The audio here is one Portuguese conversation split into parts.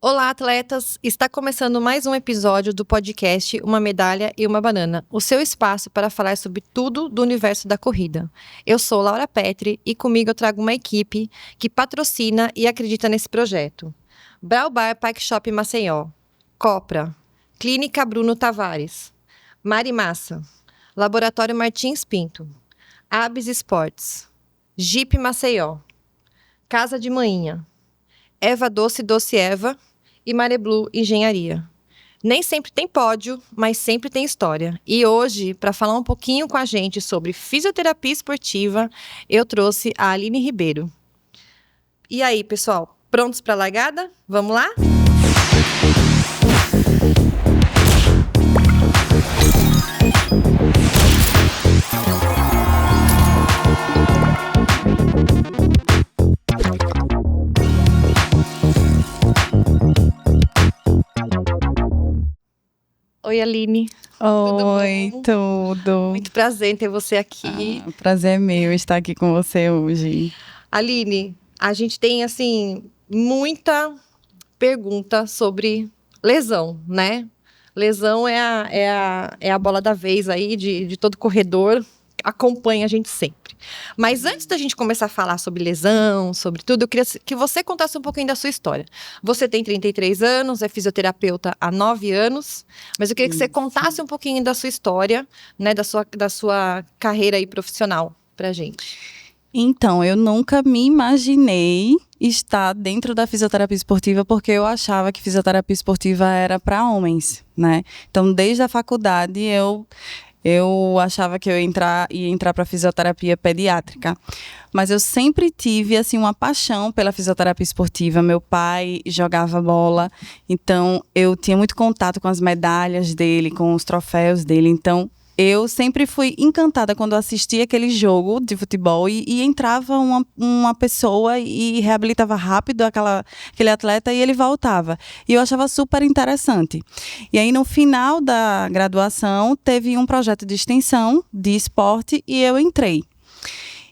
Olá, atletas! Está começando mais um episódio do podcast Uma Medalha e uma Banana, o seu espaço para falar sobre tudo do universo da corrida. Eu sou Laura Petri e comigo eu trago uma equipe que patrocina e acredita nesse projeto. Brau Bar Bike Shop Maceió, Copra, Clínica Bruno Tavares, Mari Massa, Laboratório Martins Pinto, Abis Esportes, Jeep Maceió, Casa de Manhinha, Eva Doce Doce Eva e Mareblu Engenharia. Nem sempre tem pódio, mas sempre tem história. E hoje, para falar um pouquinho com a gente sobre fisioterapia esportiva, eu trouxe a Aline Ribeiro. E aí, pessoal, prontos para a largada? Vamos lá? Oi, Aline. Oi, tudo. Muito prazer em ter você aqui. O prazer é meu estar aqui com você hoje. Aline, a gente tem, assim, muita pergunta sobre lesão, né? Lesão é a bola da vez aí de todo corredor, acompanha a gente sempre. Mas antes da gente começar a falar sobre lesão, sobre tudo, eu queria que você contasse um pouquinho da sua história. Você tem 33 anos, é fisioterapeuta há 9 anos, mas eu queria que você contasse um pouquinho da sua história, né, da sua carreira aí profissional pra gente. Então, eu nunca me imaginei estar dentro da fisioterapia esportiva porque eu achava que fisioterapia esportiva era para homens, né? Então, desde a faculdade, eu achava que eu ia entrar para fisioterapia pediátrica. Mas eu sempre tive assim uma paixão pela fisioterapia esportiva. Meu pai jogava bola, então eu tinha muito contato com as medalhas dele, com os troféus dele. Então eu sempre fui encantada quando assistia aquele jogo de futebol e entrava uma pessoa e reabilitava rápido aquele atleta e ele voltava. E eu achava super interessante. E aí, no final da graduação, teve um projeto de extensão de esporte e eu entrei.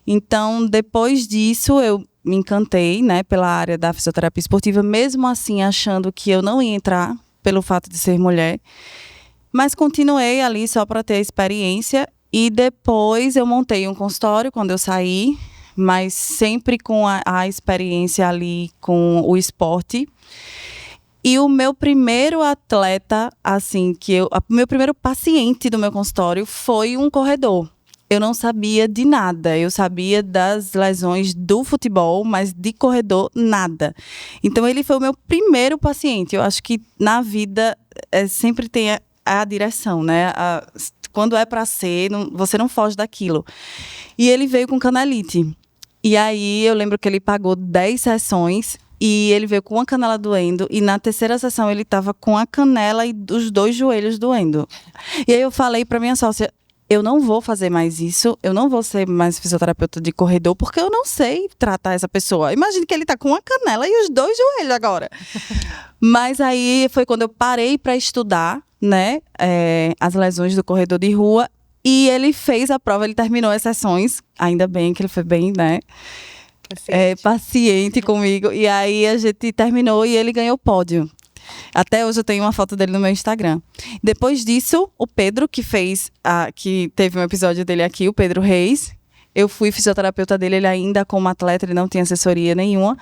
Então, depois disso, eu me encantei, né, pela área da fisioterapia esportiva, mesmo assim achando que eu não ia entrar pelo fato de ser mulher. Mas continuei ali só para ter a experiência e depois eu montei um consultório quando eu saí, mas sempre com a experiência ali com o esporte. E o meu primeiro atleta, assim, o meu primeiro paciente do meu consultório foi um corredor. Eu não sabia de nada, eu sabia das lesões do futebol, mas de corredor, nada. Então ele foi o meu primeiro paciente. Eu acho que na vida sempre tem a direção, né? Quando é para ser, você não foge daquilo. E ele veio com canelite. E aí eu lembro que ele pagou 10 sessões e ele veio com a canela doendo. E na terceira sessão ele estava com a canela e os 2 joelhos doendo. E aí eu falei para minha sócia, eu não vou fazer mais isso, eu não vou ser mais fisioterapeuta de corredor, porque eu não sei tratar essa pessoa. Imagine que ele tá com a canela e os 2 joelhos agora. Mas aí foi quando eu parei para estudar, né, as lesões do corredor de rua, e ele fez a prova, ele terminou as sessões, ainda bem que ele foi bem, né, paciente comigo, e aí a gente terminou e ele ganhou pódio. Até hoje eu tenho uma foto dele no meu Instagram. Depois disso, o Pedro, que teve um episódio dele aqui, o Pedro Reis. Eu fui fisioterapeuta dele, ele ainda como atleta, ele não tinha assessoria nenhuma.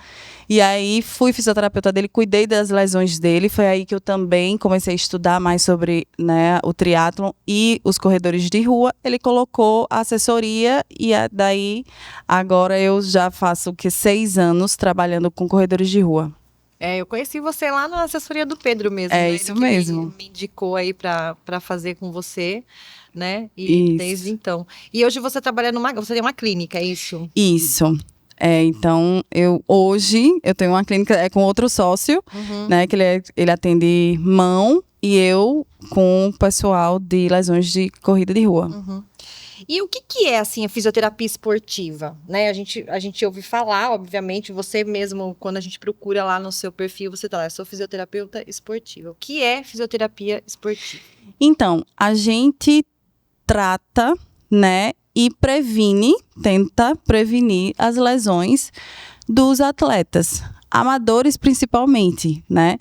E aí fui fisioterapeuta dele, cuidei das lesões dele. Foi aí que eu também comecei a estudar mais sobre, né, o triatlon e os corredores de rua. Ele colocou a assessoria e daí agora eu já faço 6 anos trabalhando com corredores de rua. Eu conheci você lá na assessoria do Pedro mesmo. É, né? isso mesmo. Me indicou aí para fazer com você, né? E isso. Desde então. E hoje você trabalha você tem uma clínica, é isso? Isso. Então, hoje eu tenho uma clínica com outro sócio, né? Que ele atende mão e eu com o pessoal de lesões de corrida de rua. E o que é, assim, a fisioterapia esportiva? Né? A gente ouve falar, obviamente, você mesmo, quando a gente procura lá no seu perfil, você tá lá, eu sou fisioterapeuta esportiva. O que é fisioterapia esportiva? Então, a gente trata, né, e tenta prevenir as lesões dos atletas. amadores principalmente, né?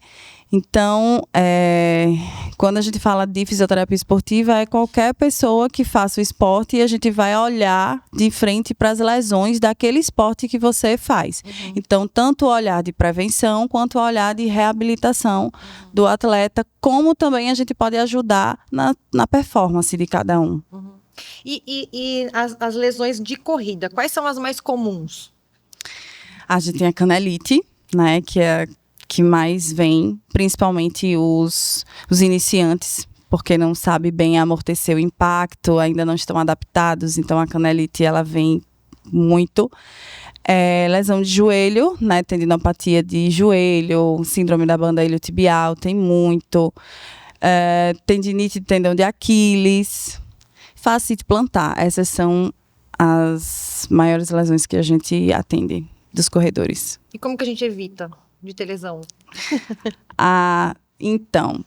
Então, quando a gente fala de fisioterapia esportiva, é qualquer pessoa que faça o esporte e a gente vai olhar de frente para as lesões daquele esporte que você faz. Então, tanto o olhar de prevenção quanto o olhar de reabilitação do atleta, como também a gente pode ajudar na performance de cada um. E as lesões de corrida, quais são as mais comuns? A gente tem a canelite, né, que é que mais vem, principalmente os iniciantes, porque não sabe bem amortecer o impacto, ainda não estão adaptados, então a canelite ela vem muito. Lesão de joelho, né, tendinopatia de joelho, síndrome da banda iliotibial, tem muito. Tendinite de tendão de Aquiles, fascite plantar, essas são as maiores lesões que a gente atende dos corredores. E como que a gente evita de ter lesão? Então,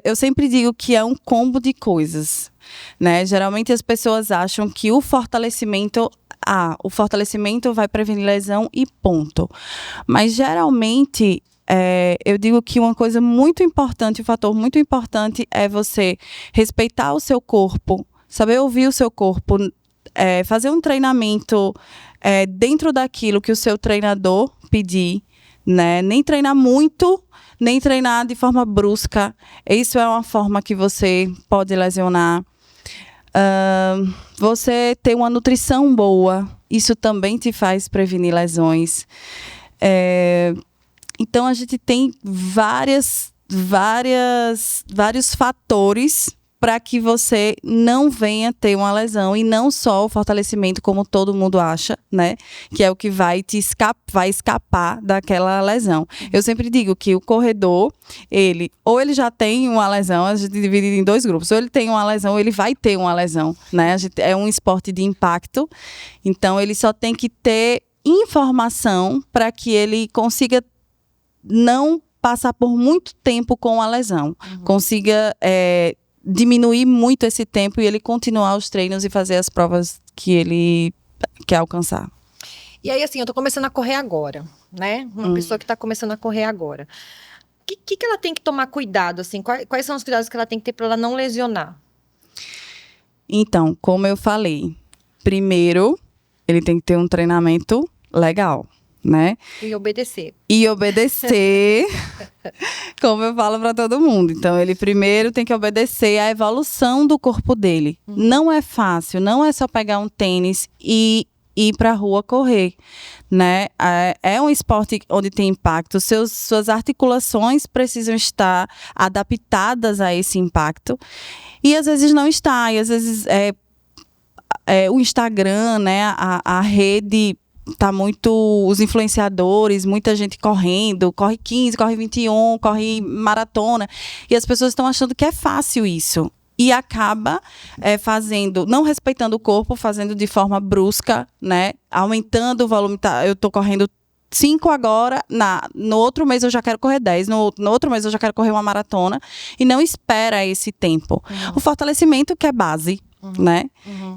eu sempre digo que é um combo de coisas, né? Geralmente as pessoas acham que o fortalecimento vai prevenir lesão e ponto. Mas geralmente eu digo que uma coisa muito importante, um fator muito importante é você respeitar o seu corpo, saber ouvir o seu corpo, fazer um treinamento dentro daquilo que o seu treinador pedir, né? Nem treinar muito, nem treinar de forma brusca. Isso é uma forma que você pode lesionar. Você ter uma nutrição boa, isso também te faz prevenir lesões. Então, a gente tem vários fatores para que você não venha ter uma lesão, e não só o fortalecimento, como todo mundo acha, né? Que é o que vai escapar daquela lesão. Eu sempre digo que o corredor, ele já tem uma lesão, a gente divide em dois grupos. Ou ele tem uma lesão, ou ele vai ter uma lesão, né? É um esporte de impacto, então ele só tem que ter informação para que ele consiga não passar por muito tempo com a lesão, consiga diminuir muito esse tempo e ele continuar os treinos e fazer as provas que ele quer alcançar. E aí, assim, eu tô começando a correr agora, né? Uma pessoa que tá começando a correr agora. O que ela tem que tomar cuidado, assim? Quais são os cuidados que ela tem que ter para ela não lesionar? Então, como eu falei, primeiro, ele tem que ter um treinamento legal, né? E obedecer. Como eu falo para todo mundo. Então, ele primeiro tem que obedecer à evolução do corpo dele. Não é fácil, não é só pegar um tênis e ir para a rua correr, né? É um esporte onde tem impacto. Suas articulações precisam estar adaptadas a esse impacto. E às vezes não está. E às vezes o Instagram, né? A rede tá muito, os influenciadores, muita gente correndo, corre 15, corre 21, corre maratona, e as pessoas estão achando que é fácil isso, e acaba fazendo, não respeitando o corpo, fazendo de forma brusca, né, aumentando o volume. Eu tô correndo 5 agora, no outro mês eu já quero correr 10, no outro mês eu já quero correr uma maratona, e não espera esse tempo. O fortalecimento que é base, né?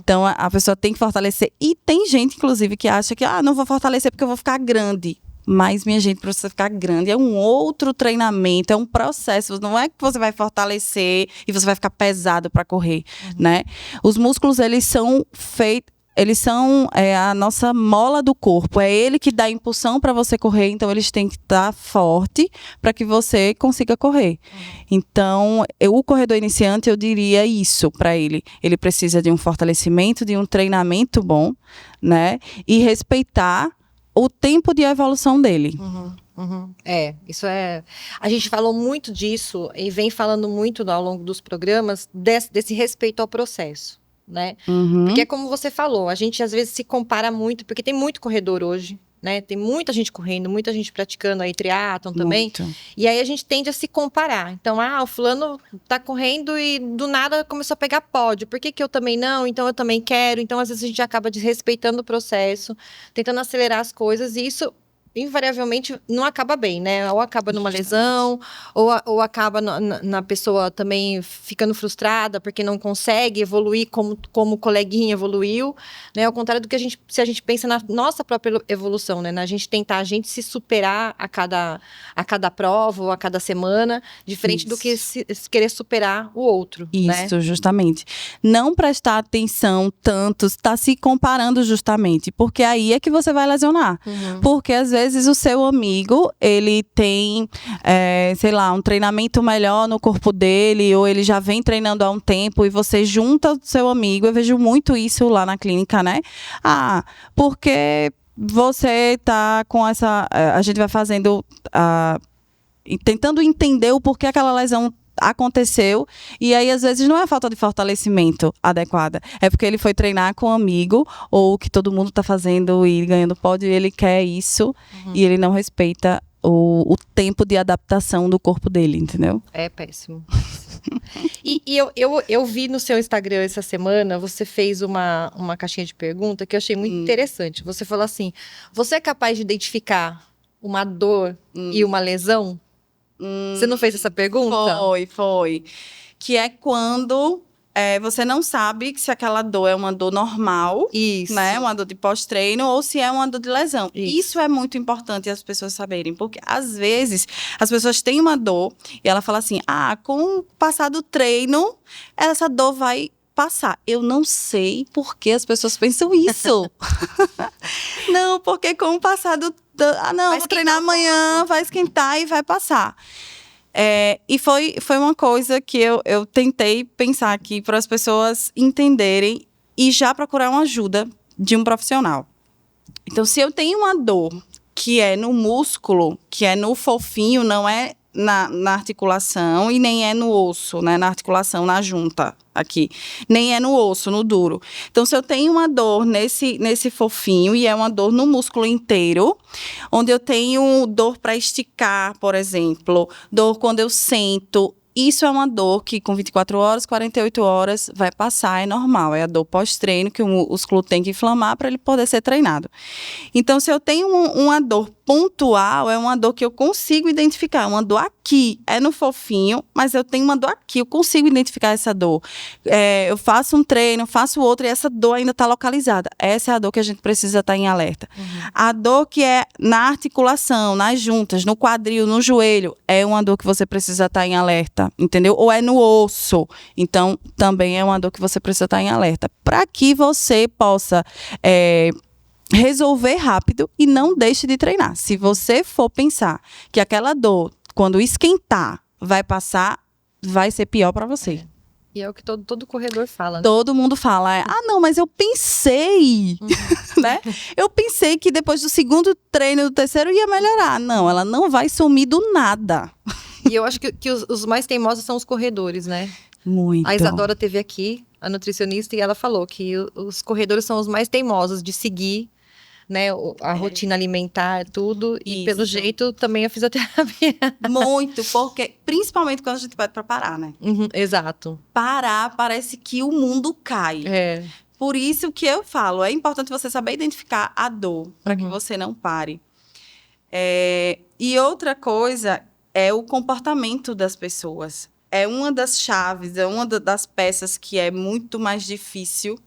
Então a pessoa tem que fortalecer, e tem gente inclusive que acha que não vou fortalecer porque eu vou ficar grande. Mas, minha gente, para você ficar grande é um outro treinamento, é um processo. Não é que você vai fortalecer e você vai ficar pesado para correr, né? Os músculos, eles são a nossa mola do corpo. É ele que dá impulsão para você correr, então eles têm que estar forte para que você consiga correr. Então, o corredor iniciante, eu diria isso para ele. Ele precisa de um fortalecimento, de um treinamento bom, né? E respeitar o tempo de evolução dele. Isso é... A gente falou muito disso e vem falando muito ao longo dos programas desse respeito ao processo, né? Porque é como você falou, a gente às vezes se compara muito, porque tem muito corredor hoje, né? Tem muita gente correndo, muita gente praticando aí triatlon também. Muito. E aí a gente tende a se comparar. Então, o fulano tá correndo e do nada começou a pegar pódio. Por que eu também não? Então eu também quero. Então, às vezes a gente acaba desrespeitando o processo, tentando acelerar as coisas, e isso invariavelmente não acaba bem, né? Ou acaba numa lesão, ou acaba na pessoa também ficando frustrada porque não consegue evoluir como o coleguinha evoluiu, né? Ao contrário do que se a gente pensa na nossa própria evolução, né? Na gente tentar a gente se superar a cada prova ou a cada semana, diferente do que querer superar o outro, né? Isso, justamente. Não prestar atenção tanto, está se comparando justamente, porque aí é que você vai lesionar. Porque às vezes o seu amigo, ele tem, sei lá, um treinamento melhor no corpo dele, ou ele já vem treinando há um tempo e você junta o seu amigo. Eu vejo muito isso lá na clínica, né? Porque você tá com essa... A gente vai fazendo... tentando entender o porquê aquela lesão aconteceu, e aí às vezes não é falta de fortalecimento adequada, é porque ele foi treinar com um amigo, ou que todo mundo está fazendo e ganhando pódio, e ele quer isso, e ele não respeita o tempo de adaptação do corpo dele, entendeu? É péssimo. E eu vi no seu Instagram essa semana, você fez uma caixinha de pergunta que eu achei muito interessante. Você falou assim, você é capaz de identificar uma dor e uma lesão? Você não fez essa pergunta? Foi. Que é quando você não sabe se aquela dor é uma dor normal, né? Uma dor de pós-treino, ou se é uma dor de lesão. Isso é muito importante as pessoas saberem, porque às vezes as pessoas têm uma dor e ela fala assim, com o passar do treino, essa dor vai passar. Eu não sei por que as pessoas pensam isso. Não, porque com o passar do... vou treinar amanhã, vai esquentar e vai passar. E foi uma coisa que eu tentei pensar aqui para as pessoas entenderem e já procurar uma ajuda de um profissional. Então, se eu tenho uma dor que é no músculo, que é no fofinho, não é na articulação e nem é no osso, né? Na articulação, na junta aqui. Nem é no osso, no duro. Então, se eu tenho uma dor nesse fofinho e é uma dor no músculo inteiro, onde eu tenho dor para esticar, por exemplo, dor quando eu sento, isso é uma dor que com 24 horas, 48 horas vai passar, é normal. É a dor pós-treino que o músculo tem que inflamar para ele poder ser treinado. Então, se eu tenho uma dor pontual, é uma dor que eu consigo identificar. Uma dor aqui, é no fofinho, mas eu tenho uma dor aqui, eu consigo identificar essa dor. Eu faço um treino, faço outro e essa dor ainda está localizada. Essa é a dor que a gente precisa estar em alerta. A dor que é na articulação, nas juntas, no quadril, no joelho, é uma dor que você precisa estar em alerta, entendeu? Ou é no osso. Então, também é uma dor que você precisa estar em alerta. Para que você possa... resolver rápido e não deixe de treinar. Se você for pensar que aquela dor, quando esquentar, vai passar, vai ser pior para você. E é o que todo corredor fala, né? Todo mundo fala, não, mas eu pensei, né? Eu pensei que depois do segundo treino, do terceiro, ia melhorar. Não, ela não vai sumir do nada. E eu acho que os mais teimosos são os corredores, né? Muito. A Isadora teve aqui, a nutricionista, e ela falou que os corredores são os mais teimosos de seguir, né, a rotina alimentar, tudo, e pelo jeito também a fisioterapia. Muito, porque principalmente quando a gente pede para parar, né? Exato. Parar, parece que o mundo cai. Por isso que eu falo, é importante você saber identificar a dor, para que você não pare. E outra coisa é o comportamento das pessoas. É uma das chaves, é uma das peças que é muito mais difícil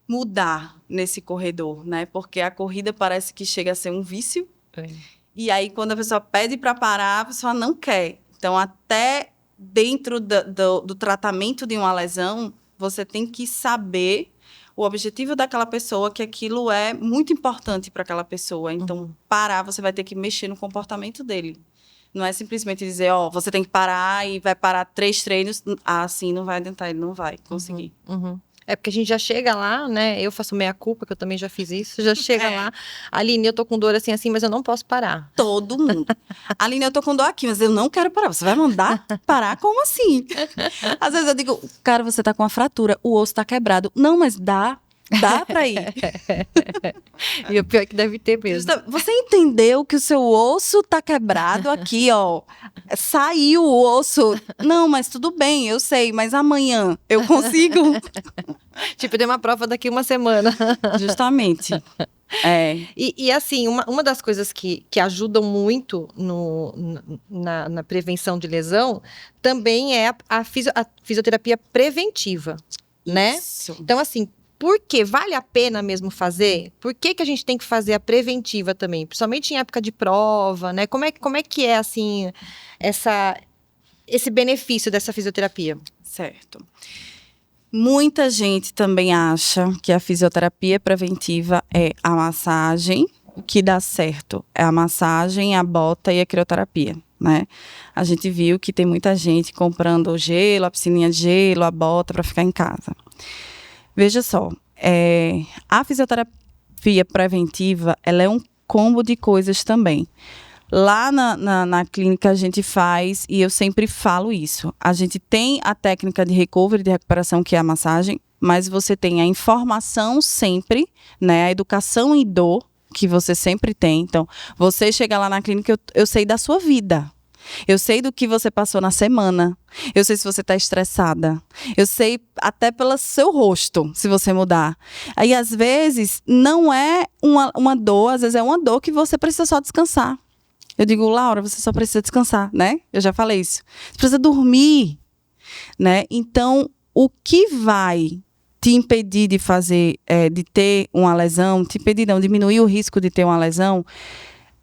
mudar nesse corredor, né? Porque a corrida parece que chega a ser um vício. E aí, quando a pessoa pede para parar, a pessoa não quer. Então, até dentro do tratamento de uma lesão, você tem que saber o objetivo daquela pessoa, que aquilo é muito importante para aquela pessoa. Então, parar, você vai ter que mexer no comportamento dele. Não é simplesmente dizer, você tem que parar e vai parar 3 treinos. Assim não vai adiantar, ele não vai conseguir. É porque a gente já chega lá, né? Eu faço meia-culpa, que eu também já fiz isso. Já chega lá. Aline, eu tô com dor assim, mas eu não posso parar. Todo mundo. Aline, eu tô com dor aqui, mas eu não quero parar. Você vai mandar parar? Como assim? Às vezes eu digo, cara, você tá com uma fratura, o osso tá quebrado. Não, mas dá Dá pra ir. E o pior é que deve ter mesmo. Você entendeu que o seu osso tá quebrado aqui, ó. Saiu o osso. Não, mas tudo bem, eu sei, mas amanhã eu consigo? Tipo, tem uma prova daqui uma semana. Justamente. É. E assim, uma das coisas que ajudam muito na prevenção de lesão também é a fisioterapia preventiva, né? Isso. Então, assim, por que vale a pena mesmo fazer? Por que a gente tem que fazer a preventiva também? Principalmente em época de prova, né? Como é que é, assim, esse benefício dessa fisioterapia? Certo. Muita gente também acha que a fisioterapia preventiva é a massagem, o que dá certo é a massagem, a bota e a crioterapia, né? A gente viu que tem muita gente comprando o gelo, a piscininha de gelo, a bota para ficar em casa. Veja só, a fisioterapia preventiva, ela é um combo de coisas também. Lá na clínica a gente faz, e eu sempre falo isso, a gente tem a técnica de recovery, de recuperação, que é a massagem, mas você tem a informação sempre, né, a educação em dor, que você sempre tem. Então, você chega lá na clínica, eu sei da sua vida. Eu sei do que você passou na semana. Eu sei se você está estressada. Eu sei até pelo seu rosto, se você mudar. Aí, às vezes, não é uma dor, às vezes é uma dor que você precisa só descansar. Eu digo, Laura, você só precisa descansar, né? Eu já falei isso. Você precisa dormir, né? Então, o que vai te impedir de fazer, de ter uma lesão, te impedir não, diminuir o risco de ter uma lesão,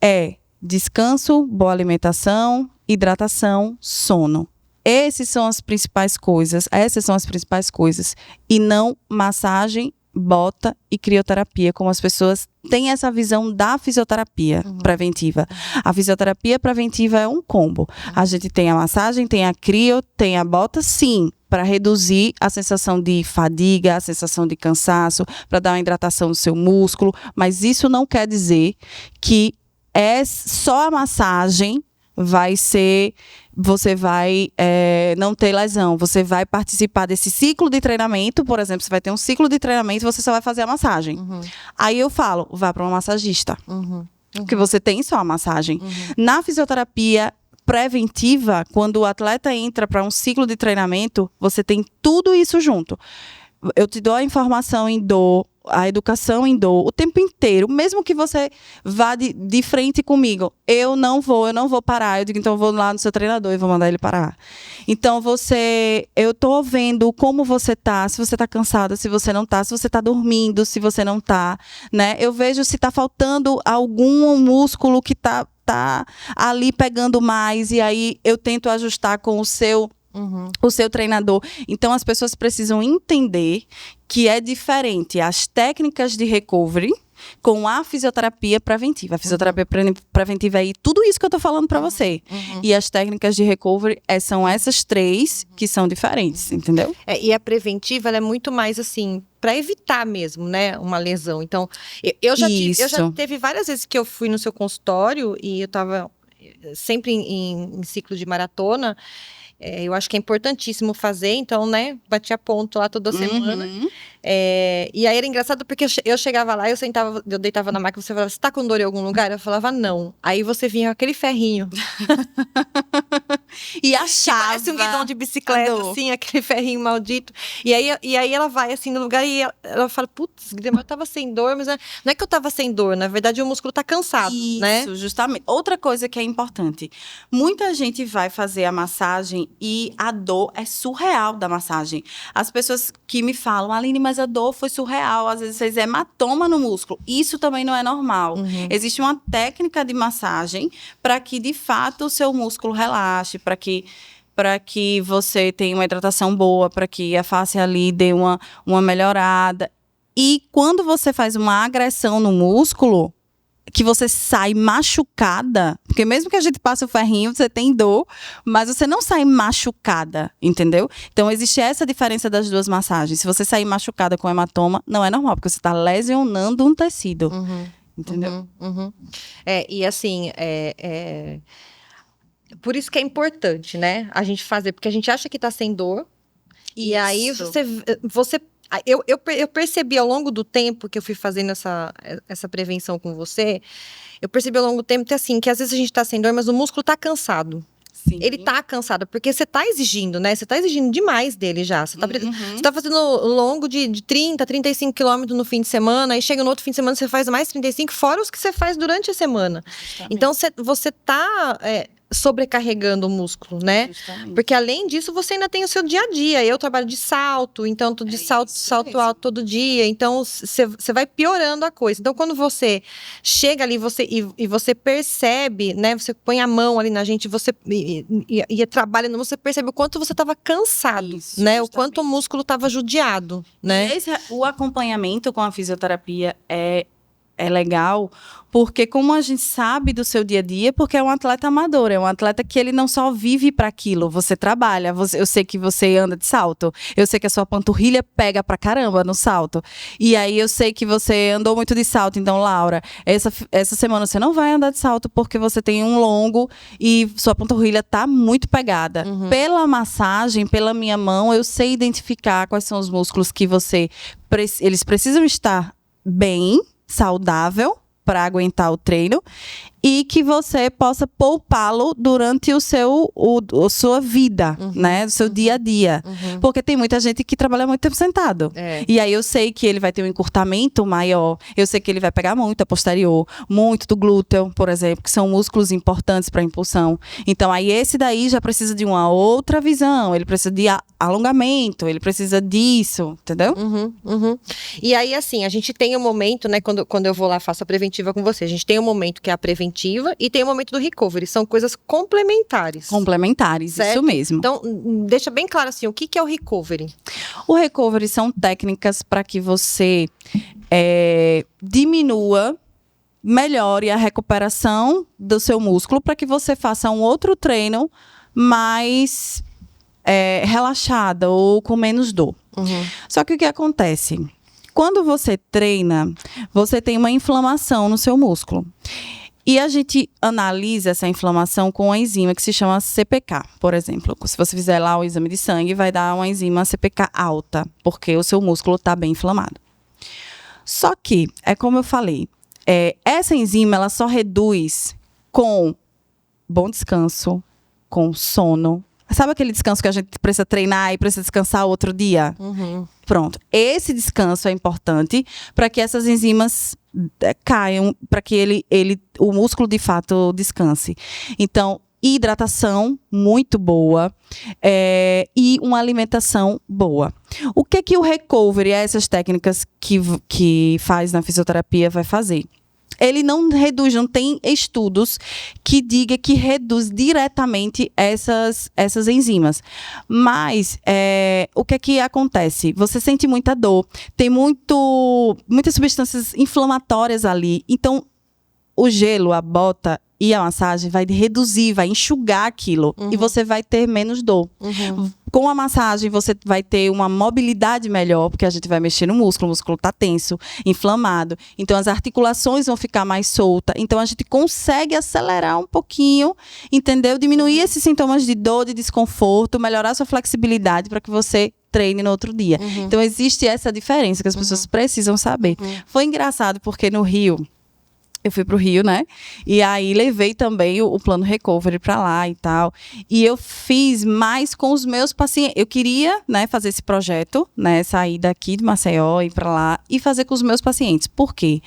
é descanso, boa alimentação, hidratação, sono. Essas são as principais coisas, e não massagem, bota e crioterapia, como as pessoas têm essa visão da fisioterapia preventiva. A fisioterapia preventiva é um combo. A gente tem a massagem, tem a crio, tem a bota, sim, para reduzir a sensação de fadiga, a sensação de cansaço, para dar uma hidratação no seu músculo, mas isso não quer dizer que é só a massagem você vai não ter lesão. Você vai participar desse ciclo de treinamento, por exemplo, você vai ter um ciclo de treinamento e você só vai fazer a massagem. Aí eu falo, vá para uma massagista. Porque você tem só a massagem. Na fisioterapia preventiva, quando o atleta entra para um ciclo de treinamento, você tem tudo isso junto. Eu te dou a informação em dor, a educação em dor, o tempo inteiro, mesmo que você vá de frente comigo, eu não vou parar, eu digo, então eu vou lá no seu treinador e vou mandar ele parar. Então eu tô vendo como você tá, se você tá cansada, se você não tá, se você tá dormindo, se você não tá, né? Eu vejo se tá faltando algum músculo que tá ali pegando mais, e aí eu tento ajustar com o seu treinador. Então, as pessoas precisam entender que é diferente as técnicas de recovery com a fisioterapia preventiva. A fisioterapia preventiva é tudo isso que eu tô falando para você. E as técnicas de recovery são essas três que são diferentes, entendeu? E a preventiva, ela é muito mais assim, para evitar mesmo, né, uma lesão. Então, eu já teve várias vezes que eu fui no seu consultório e eu tava sempre em ciclo de maratona. Eu acho que é importantíssimo fazer, então, né, batia ponto lá toda semana. E aí era engraçado porque eu chegava lá, eu deitava na máquina, você falava, você tá com dor em algum lugar? Eu falava, não. Aí você vinha com aquele ferrinho. E achava. Parece um guidão de bicicleta, assim, aquele ferrinho maldito. E aí ela vai, assim, no lugar e ela fala, putz, eu tava sem dor, mas não é que eu tava sem dor, na verdade o músculo tá cansado, né? Isso, justamente. Outra coisa que é importante, muita gente vai fazer a massagem e a dor é surreal da massagem. As pessoas que me falam, Aline, mas a dor foi surreal, às vezes fez hematoma no músculo. Isso também não é normal. Existe uma técnica de massagem para que, de fato, o seu músculo relaxe, para que você tenha uma hidratação boa, para que a face ali dê uma melhorada. E quando você faz uma agressão no músculo, que você sai machucada, porque mesmo que a gente passe o ferrinho, você tem dor, mas você não sai machucada, entendeu? Então, existe essa diferença das duas massagens. Se você sair machucada com hematoma, não é normal, porque você está lesionando um tecido, entendeu? E assim, por isso que é importante, né, a gente fazer, porque a gente acha que tá sem dor, e aí você Eu percebi ao longo do tempo que eu fui fazendo essa prevenção com você, eu percebi ao longo do tempo que, assim, que às vezes a gente tá sem dor, mas o músculo tá cansado. Sim. Ele tá cansado, porque você tá exigindo, né? Você tá exigindo demais dele já. Você tá fazendo longo de 30, 35 quilômetros no fim de semana, aí chega no outro fim de semana, você faz mais 35, fora os que você faz durante a semana. Justamente. Então, você tá sobrecarregando o músculo, né? Justamente. Porque além disso, você ainda tem o seu dia a dia. Eu trabalho de salto, então tô de salto alto todo dia. Então, você vai piorando a coisa. Então, quando você chega ali e você percebe, né? Você põe a mão ali na gente, você e trabalha, você percebe o quanto você estava cansado, isso, né? Justamente. O quanto o músculo estava judiado, né? O acompanhamento com a fisioterapia é legal, porque como a gente sabe do seu dia a dia, porque é um atleta amador, é um atleta que ele não só vive para aquilo, você trabalha, eu sei que você anda de salto, eu sei que a sua panturrilha pega pra caramba no salto, e aí eu sei que você andou muito de salto, então Laura, essa semana você não vai andar de salto porque você tem um longo e sua panturrilha tá muito pegada. Pela massagem, pela minha mão, eu sei identificar quais são os músculos que eles precisam estar bem, saudável para aguentar o treino e que você possa poupá-lo durante a sua vida, né? O seu dia a dia. Porque tem muita gente que trabalha muito tempo sentado. E aí eu sei que ele vai ter um encurtamento maior, eu sei que ele vai pegar muito a posterior, muito do glúteo, por exemplo, que são músculos importantes para a impulsão. Então aí esse daí já precisa de uma outra visão, ele precisa de alongamento, ele precisa disso, entendeu? E aí, assim, a gente tem um momento, né, quando eu vou lá, faço a preventiva com você, a gente tem um momento que é a preventiva e tem o momento do recovery, são coisas complementares. Complementares, certo? Isso mesmo. Então, deixa bem claro assim, o que é o recovery? O recovery são técnicas para que você diminua, melhore a recuperação do seu músculo para que você faça um outro treino mais relaxada ou com menos dor. Só que o que acontece? Quando você treina, você tem uma inflamação no seu músculo. E a gente analisa essa inflamação com uma enzima que se chama CPK, por exemplo. Se você fizer lá o exame de sangue, vai dar uma enzima CPK alta, porque o seu músculo está bem inflamado. Só que, é como eu falei, essa enzima ela só reduz com bom descanso, com sono. Sabe aquele descanso que a gente precisa treinar e precisa descansar outro dia? Pronto. Esse descanso é importante para que essas enzimas caiam, para que o músculo de fato descanse. Então, hidratação muito boa e uma alimentação boa. O que o recovery, essas técnicas que faz na fisioterapia, vai fazer? Ele não reduz, não tem estudos que diga que reduz diretamente essas enzimas. Mas o que acontece? Você sente muita dor, tem muitas substâncias inflamatórias ali. Então, o gelo, a bota e a massagem vai reduzir, vai enxugar aquilo. E você vai ter menos dor. Com a massagem, você vai ter uma mobilidade melhor, porque a gente vai mexer no músculo, o músculo está tenso, inflamado. Então, as articulações vão ficar mais soltas. Então, a gente consegue acelerar um pouquinho, entendeu? Diminuir esses sintomas de dor, de desconforto, melhorar sua flexibilidade para que você treine no outro dia. Então, existe essa diferença que as pessoas precisam saber. Foi engraçado, porque no Rio, eu fui pro Rio, né? E aí levei também o plano recovery para lá e tal. E eu fiz mais com os meus pacientes. Eu queria, né, fazer esse projeto, né, sair daqui de Maceió, ir para lá e fazer com os meus pacientes. Por quê?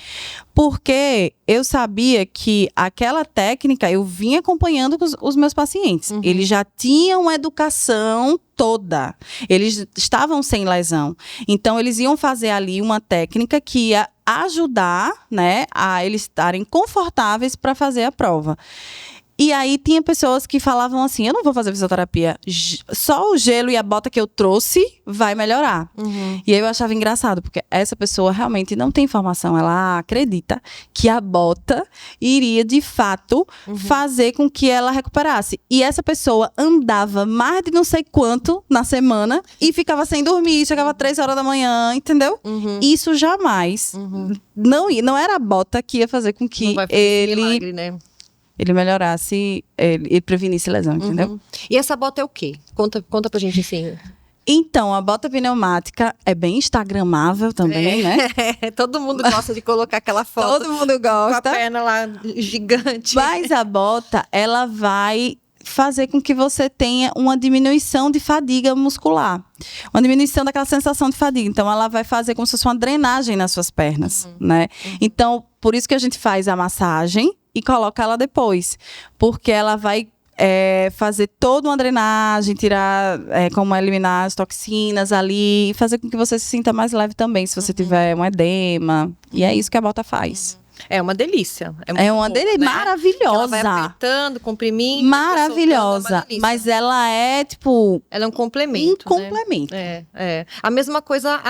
Porque eu sabia que aquela técnica eu vinha acompanhando com os meus pacientes. Eles já tinham educação toda. Eles estavam sem lesão. Então, eles iam fazer ali uma técnica que ia ajudar, né, a eles estarem confortáveis para fazer a prova. E aí tinha pessoas que falavam assim, eu não vou fazer fisioterapia, só o gelo e a bota que eu trouxe vai melhorar. E aí eu achava engraçado, porque essa pessoa realmente não tem informação, ela acredita que a bota iria de fato fazer com que ela recuperasse. E essa pessoa andava mais de não sei quanto na semana e ficava sem dormir, chegava 3 horas da manhã, entendeu? Isso jamais, não era a bota que ia fazer com que milagre, né? Ele melhorasse, ele prevenisse lesão, entendeu? E essa bota é o quê? Conta pra gente assim. Então, a bota pneumática é bem instagramável também, né? Todo mundo gosta de colocar aquela foto. Todo mundo gosta. Com a perna lá gigante. Mas a bota, ela vai fazer com que você tenha uma diminuição de fadiga muscular. Uma diminuição daquela sensação de fadiga. Então, ela vai fazer como se fosse uma drenagem nas suas pernas, né? Então, por isso que a gente faz a massagem e coloca ela depois. Porque ela vai fazer toda uma drenagem, tirar, como eliminar as toxinas ali, e fazer com que você se sinta mais leve também, se você tiver um edema. E é isso que a bota faz. É uma delícia. É uma delícia, né? Maravilhosa. Ela vai apertando, comprimindo. Maravilhosa. Mas ela é, tipo... Ela é um complemento, um complemento. É. A mesma coisa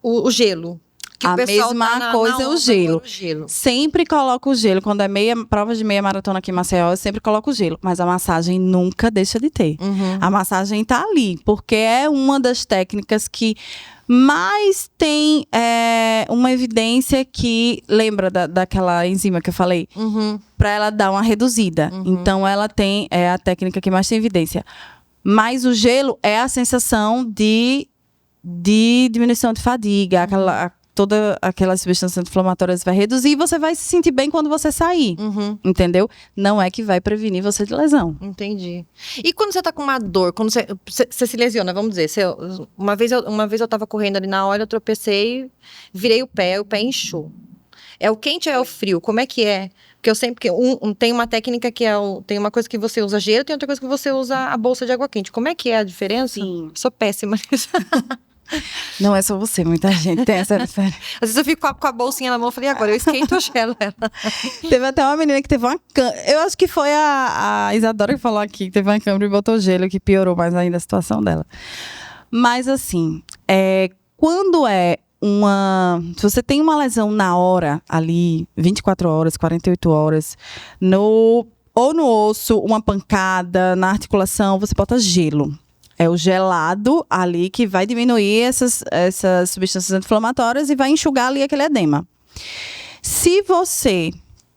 o gelo. Que a mesma coisa é o gelo. Sempre coloco o gelo. Quando é prova de meia maratona aqui em Maceió, eu sempre coloco o gelo. Mas a massagem nunca deixa de ter. A massagem tá ali, porque é uma das técnicas que mais tem uma evidência que... Lembra daquela enzima que eu falei? Pra ela dar uma reduzida. Então, ela tem... É a técnica que mais tem evidência. Mas o gelo é a sensação de diminuição de fadiga. Toda aquelas substâncias inflamatórias vai reduzir e você vai se sentir bem quando você sair. Entendeu? Não é que vai prevenir você de lesão. Entendi. E quando você tá com uma dor, quando você se lesiona, vamos dizer, uma vez eu tava correndo ali na hora, eu tropecei, virei o pé inchou. É o quente ou é o frio? Como é que é? Porque eu sempre... tem uma técnica que tem uma coisa que você usa gelo, tem outra coisa que você usa a bolsa de água quente. Como é que é a diferença? Sim. Sou péssima nisso. Não é só você, muita gente tem essa diferença. Às vezes eu fico com a bolsinha na mão e falei, agora eu esquento ou gelo ela. Teve até uma menina que teve uma câmera. Eu acho que foi a Isadora que falou aqui, que teve uma câmera e botou gelo, que piorou mais ainda a situação dela. Mas assim, quando se você tem uma lesão na hora, ali, 24 horas, 48 horas, ou no osso, uma pancada, na articulação, você bota gelo. É o gelado ali que vai diminuir essas substâncias anti-inflamatórias e vai enxugar ali aquele edema. Se você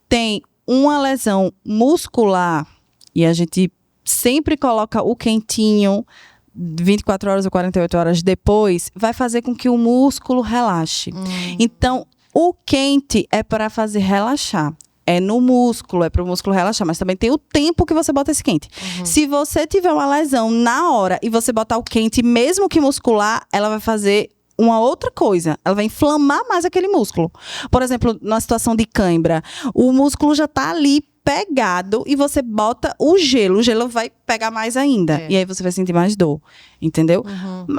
tem uma lesão muscular, e a gente sempre coloca o quentinho 24 horas ou 48 horas depois, vai fazer com que o músculo relaxe. Então, o quente é para fazer relaxar. É no músculo, é para o músculo relaxar, mas também tem o tempo que você bota esse quente. Se você tiver uma lesão na hora e você botar o quente, mesmo que muscular, ela vai fazer uma outra coisa. Ela vai inflamar mais aquele músculo. Por exemplo, na situação de cãibra, o músculo já tá ali pegado e você bota o gelo vai pegar mais ainda. E aí você vai sentir mais dor, entendeu?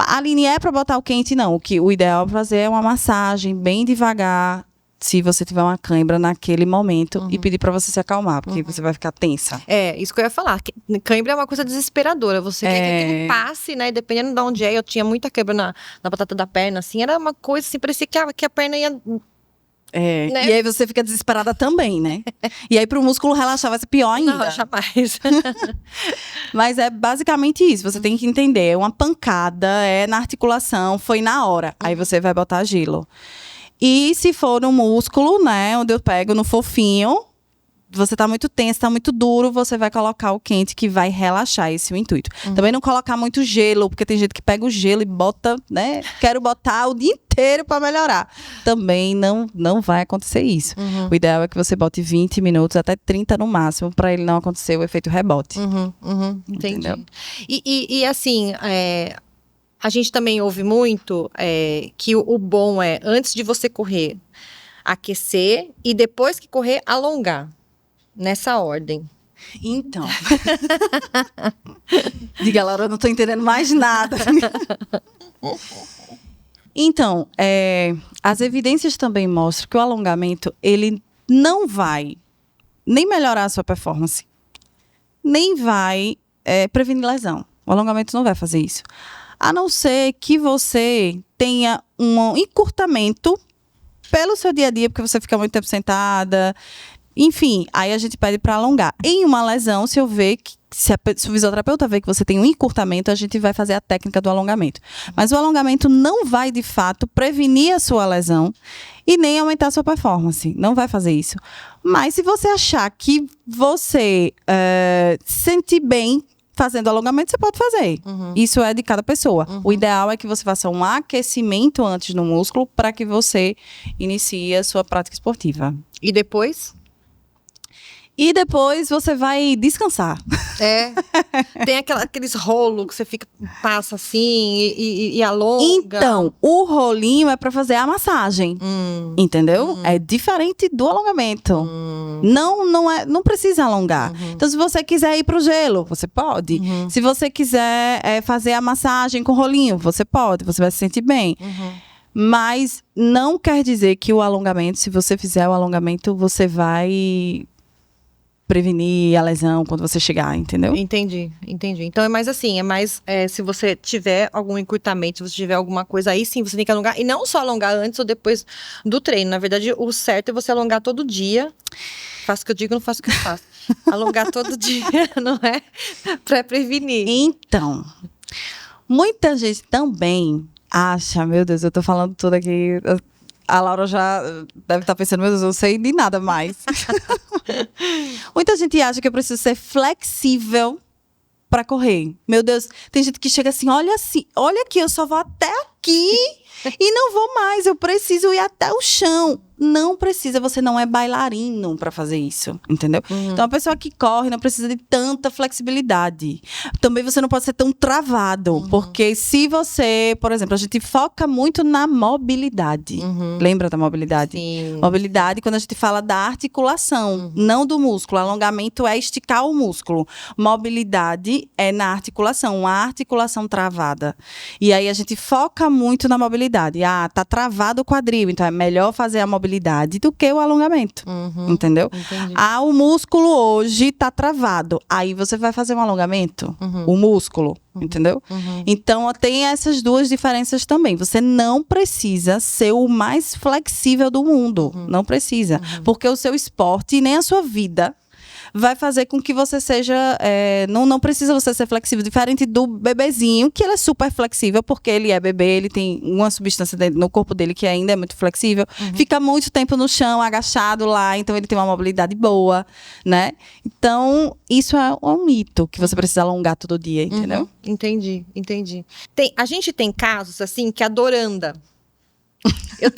A Aline é para botar o quente, não. O ideal é fazer é uma massagem bem devagar, se você tiver uma cãibra naquele momento e pedir pra você se acalmar, porque você vai ficar tensa. Isso que eu ia falar. Cãibra é uma coisa desesperadora. Você quer que aquilo passe, né? Dependendo de onde eu tinha muita cãibra na batata da perna, assim. Era uma coisa assim, parecia que a perna ia... Né? E aí você fica desesperada também, né? E aí pro músculo relaxar vai ser pior ainda. Não, jamais. Mas é basicamente isso, você tem que entender. É uma pancada, na articulação, foi na hora. Aí você vai botar gelo. E se for no músculo, né, onde eu pego no fofinho, você tá muito tenso, tá muito duro, você vai colocar o quente que vai relaxar, esse é o intuito. Também não colocar muito gelo, porque tem gente que pega o gelo e bota, né, quero botar o dia inteiro pra melhorar. Também não vai acontecer isso. O ideal é que você bote 20 minutos, até 30 no máximo, pra ele não acontecer o efeito rebote. Entendi. E assim, a gente também ouve muito que o bom é, antes de você correr, aquecer e depois que correr, alongar. Nessa ordem. Então. Diga, Laura, eu não tô entendendo mais nada. Então, as evidências também mostram que o alongamento, ele não vai nem melhorar a sua performance, nem vai prevenir lesão. O alongamento não vai fazer isso. A não ser que você tenha um encurtamento pelo seu dia a dia, porque você fica muito tempo sentada. Enfim, aí a gente pede para alongar. Em uma lesão, se o fisioterapeuta vê que você tem um encurtamento, a gente vai fazer a técnica do alongamento. Mas o alongamento não vai, de fato, prevenir a sua lesão e nem aumentar a sua performance. Não vai fazer isso. Mas se você achar que você se sentir bem fazendo alongamento, você pode fazer. Isso é de cada pessoa. O ideal é que você faça um aquecimento antes no músculo para que você inicie a sua prática esportiva. E depois? E depois você vai descansar. Tem aqueles rolos que você passa assim e alonga. Então, o rolinho é para fazer a massagem. Entendeu? É diferente do alongamento. Não precisa alongar. Então, se você quiser ir pro gelo, você pode. Se você quiser fazer a massagem com rolinho, você pode. Você vai se sentir bem. Mas não quer dizer que o alongamento, se você fizer o alongamento, você vai prevenir a lesão quando você chegar, entendeu? Entendi. Então é mais assim, se você tiver algum encurtamento, se você tiver alguma coisa, aí sim você tem que alongar. E não só alongar antes ou depois do treino. Na verdade, o certo é você alongar todo dia. Faço o que eu digo, não faço o que eu faço. Alongar todo dia, não é? Pra prevenir. Então, muita gente também acha, meu Deus, eu tô falando tudo aqui... A Laura já deve estar pensando, meu Deus, eu não sei de nada mais. Muita gente acha que eu preciso ser flexível para correr. Meu Deus, tem gente que chega assim, olha aqui, eu só vou até aqui e não vou mais, eu preciso ir até o chão. Não precisa, você não é bailarino para fazer isso, entendeu? Então, a pessoa que corre não precisa de tanta flexibilidade. Também você não pode ser tão travado, porque se você, por exemplo, a gente foca muito na mobilidade. Lembra da mobilidade? Sim. Mobilidade, quando a gente fala da articulação, não do músculo. Alongamento é esticar o músculo. Mobilidade é na articulação, uma articulação travada. E aí, a gente foca muito na mobilidade. Tá travado o quadril, então é melhor fazer a mobilidade do que o alongamento, entendeu? Entendi. O músculo hoje tá travado, aí você vai fazer um alongamento, o músculo, entendeu? Então, tem essas duas diferenças também. Você não precisa ser o mais flexível do mundo, não precisa, porque o seu esporte e nem a sua vida vai fazer com que você seja... não precisa você ser flexível. Diferente do bebezinho, que ele é super flexível, porque ele é bebê, ele tem uma substância no corpo dele que ainda é muito flexível. Fica muito tempo no chão, agachado lá, então ele tem uma mobilidade boa, né? Então, isso é um mito, que você precisa alongar todo dia, entendeu? Entendi. A gente tem casos, assim, que a dor anda. Eu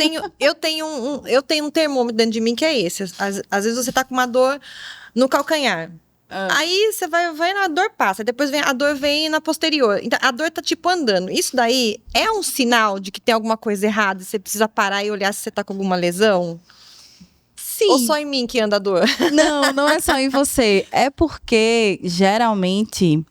tenho um termômetro dentro de mim que é esse. Às vezes você tá com uma dor no calcanhar. Aí você vai na dor passa, depois a dor vem na posterior. Então, a dor tá tipo andando. Isso daí é um sinal de que tem alguma coisa errada, você precisa parar e olhar se você tá com alguma lesão? Sim. Ou só em mim que anda a dor? Não é só em você. É porque, geralmente,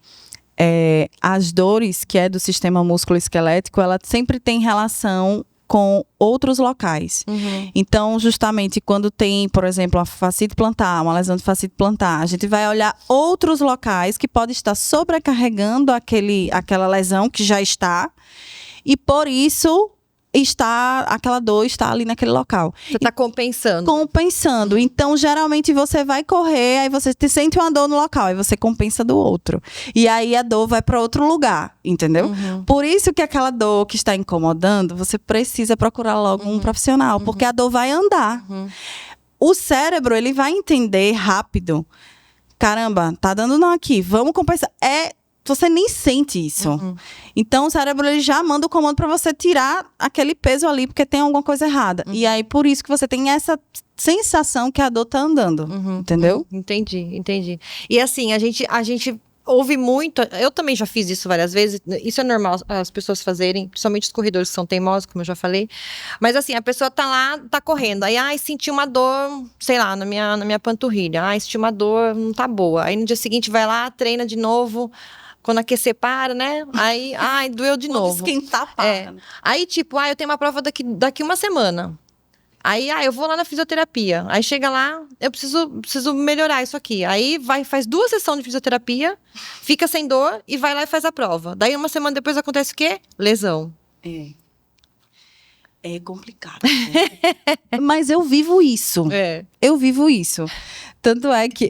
as dores que é do sistema músculo-esquelético, ela sempre tem relação com outros locais. Então, justamente quando tem, por exemplo, uma fascite plantar, uma lesão de fascite plantar, a gente vai olhar outros locais que podem estar sobrecarregando aquela lesão que já está, e por isso aquela dor está ali naquele local. Você está compensando. Compensando. Então, geralmente, você vai correr, aí você sente uma dor no local, aí você compensa do outro. E aí, a dor vai para outro lugar, entendeu? Por isso que aquela dor que está incomodando, você precisa procurar logo um profissional, porque a dor vai andar. O cérebro, ele vai entender rápido. Caramba, tá dando não aqui, vamos compensar. Você nem sente isso. Então, o cérebro ele já manda o comando para você tirar aquele peso ali, porque tem alguma coisa errada. E aí, por isso que você tem essa sensação que a dor tá andando. Entendeu? Entendi. E assim, a gente ouve muito... Eu também já fiz isso várias vezes. Isso é normal as pessoas fazerem, principalmente os corredores que são teimosos, como eu já falei. Mas assim, a pessoa tá lá, tá correndo. Aí, senti uma dor, sei lá, na minha panturrilha. Senti uma dor, não tá boa. Aí, no dia seguinte, vai lá, treina de novo... Quando aquecer, para, né? Aí, doeu de novo. Quando esquentar, para. Aí, tipo, eu tenho uma prova daqui uma semana. Aí, eu vou lá na fisioterapia. Aí, chega lá, eu preciso melhorar isso aqui. Aí, faz 2 sessões de fisioterapia, fica sem dor e vai lá e faz a prova. Daí, uma semana depois, acontece o quê? Lesão. É complicado. Né? Mas eu vivo isso. Eu vivo isso. Tanto é que